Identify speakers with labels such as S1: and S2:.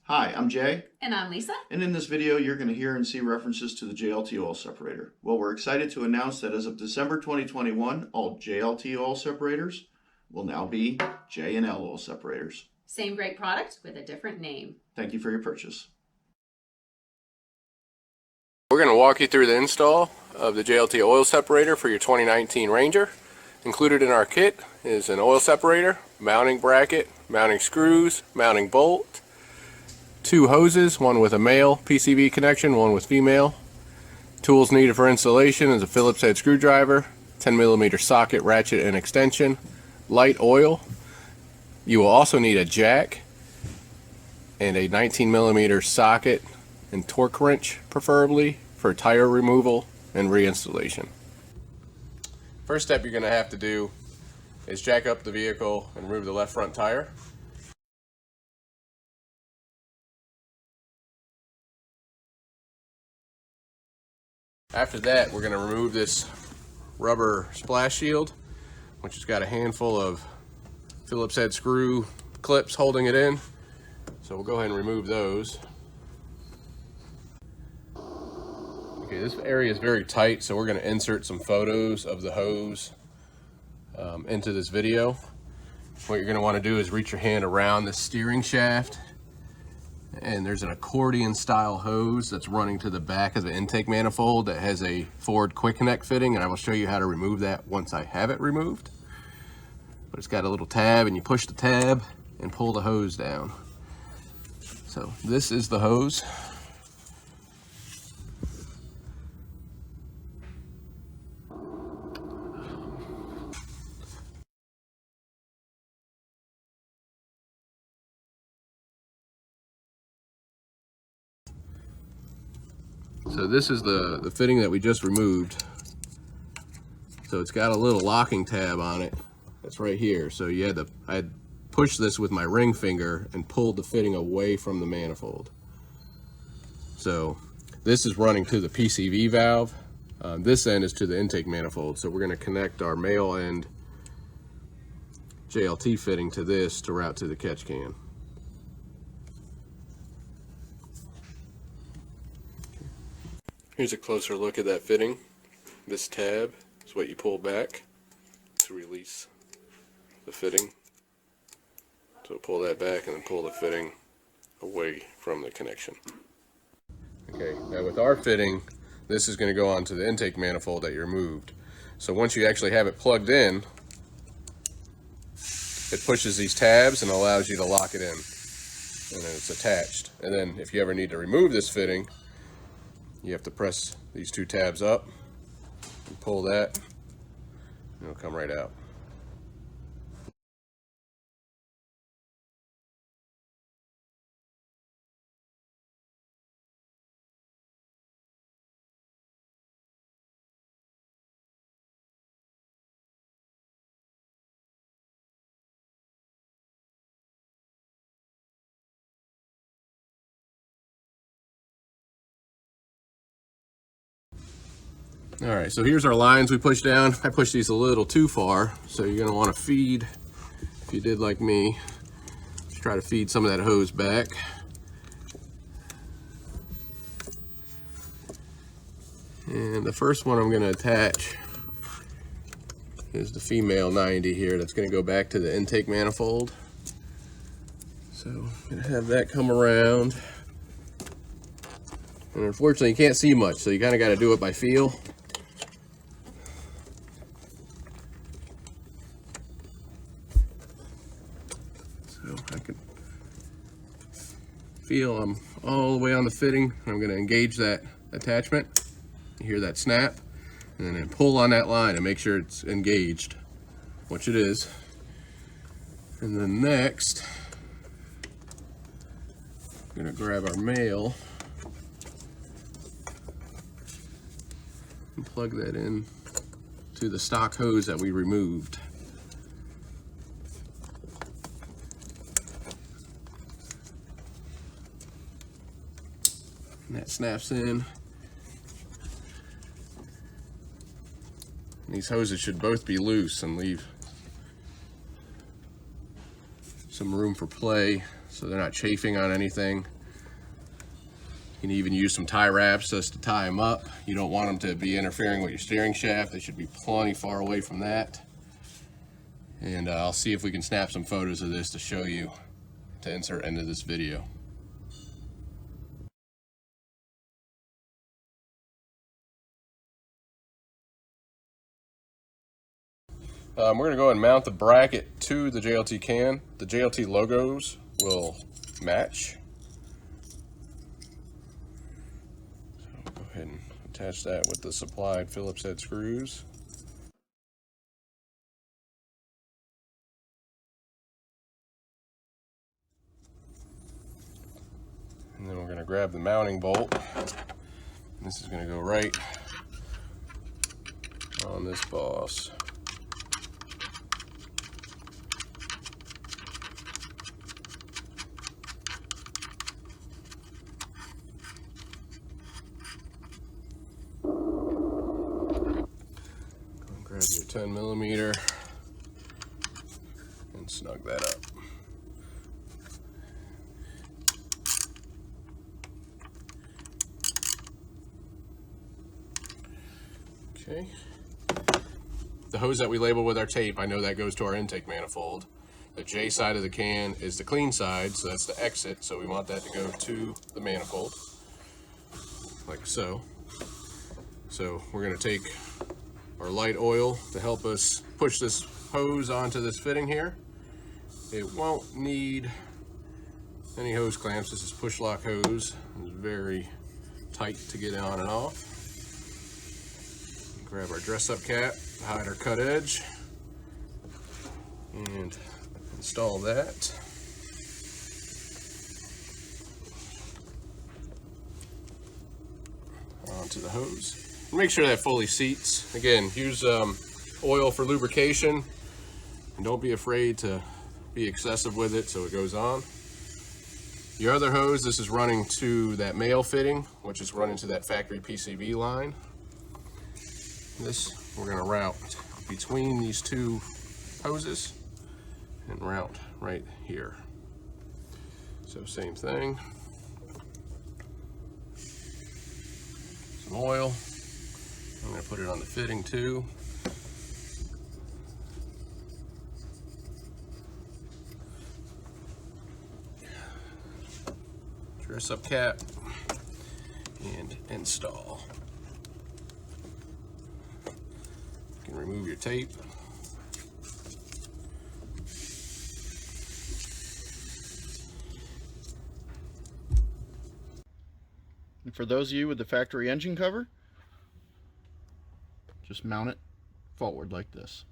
S1: Hi, I'm Jay,
S2: And I'm Lisa.
S1: and in this video you're going to hear and see references to the JLT oil separator. Well, we're excited to announce that as of December 2021, all JLT oil separators will now be J&L oil separators.
S2: Same great product with a different name.
S1: Thank you for your purchase.
S3: We're going to walk you through the install of the JLT oil separator for your 2019 Ranger. Included in our kit is an oil separator, mounting bracket, mounting screws, mounting bolt, 2 hoses, one with a male PCV connection, one with female. Tools needed for installation is a Phillips head screwdriver, 10mm socket, ratchet, and extension, light oil. You will also need a jack and a 19mm socket and torque wrench, preferably for tire removal and reinstallation. First step you're going to have to do is jack up the vehicle and remove the left front tire. After that, we're going to remove this rubber splash shield, which has got a handful of Phillips head screw clips holding it in. So we'll go ahead and remove those. Okay, this area is very tight, so we're going to insert some photos of the hose into this video. What you're going to want to do is reach your hand around the steering shaft, and there's an accordion style hose that's running to the back of the intake manifold that has a Ford quick connect fitting, and I will show you how to remove that once I have it removed. But it's got a little tab, and you push the tab and pull the hose down. So this is the hose. So this is the fitting that we just removed. So it's got a little locking tab on it. That's right here. So I had pushed this with my ring finger and pulled the fitting away from the manifold. So this is running to the PCV valve. This end is to the intake manifold. So we're going to connect our male end JLT fitting to this to route to the catch can. Here's a closer look at that fitting. This tab is what you pull back to release the fitting. So pull that back and then pull the fitting away from the connection. Okay, now with our fitting, this is going to go onto the intake manifold that you removed. So once you actually have it plugged in, it pushes these tabs and allows you to lock it in. And then it's attached. And then if you ever need to remove this fitting, you have to press these 2 tabs up and pull that, and it'll come right out. All right, so here's our lines we pushed down. I pushed these a little too far, so you're going to want to feed, if you did like me, just try to feed some of that hose back. And the first one I'm going to attach is the female 90 here. That's going to go back to the intake manifold. So I'm going to have that come around. And unfortunately you can't see much, so you kind of got to do it by feel. So I can feel I'm all the way on the fitting. I'm going to engage that attachment. You hear that snap, and then pull on that line and make sure it's engaged, which it is. And then next, I'm going to grab our male and plug that in to the stock hose that we removed. And that snaps in. These hoses should both be loose and leave some room for play so they're not chafing on anything. can even use some tie wraps just to tie them up. You don't want them to be interfering with your steering shaft. They should be plenty far away from that. And I'll see if we can snap some photos of this to show you, to insert into this video. We're going to go and mount the bracket to the JLT can. The JLT logos will match. So go ahead and attach that with the supplied Phillips head screws. And then we're going to grab the mounting bolt. This is going to go right on this boss. Grab your 10mm and snug that up. Okay. The hose that we label with our tape, I know that goes to our intake manifold. The J side of the can is the clean side, so that's the exit, so we want that to go to the manifold, like so. So we're going to take our light oil to help us push this hose onto this fitting here. It won't need any hose clamps. This is push lock hose. It's very tight to get on and off. Grab our dress up cap to hide our cut edge and install that. Onto the hose. Make sure that fully seats. Again, use oil for lubrication, and don't be afraid to be excessive with it so it goes on. Your other hose, this is running to that male fitting, which is running to that factory PCV line. This we're going to route between these two hoses and route right here. So same thing. Some oil. I'm going to put it on the fitting too. Dress up cap and install. You can remove your tape.
S1: And for those of you with the factory engine cover, just mount it forward like this.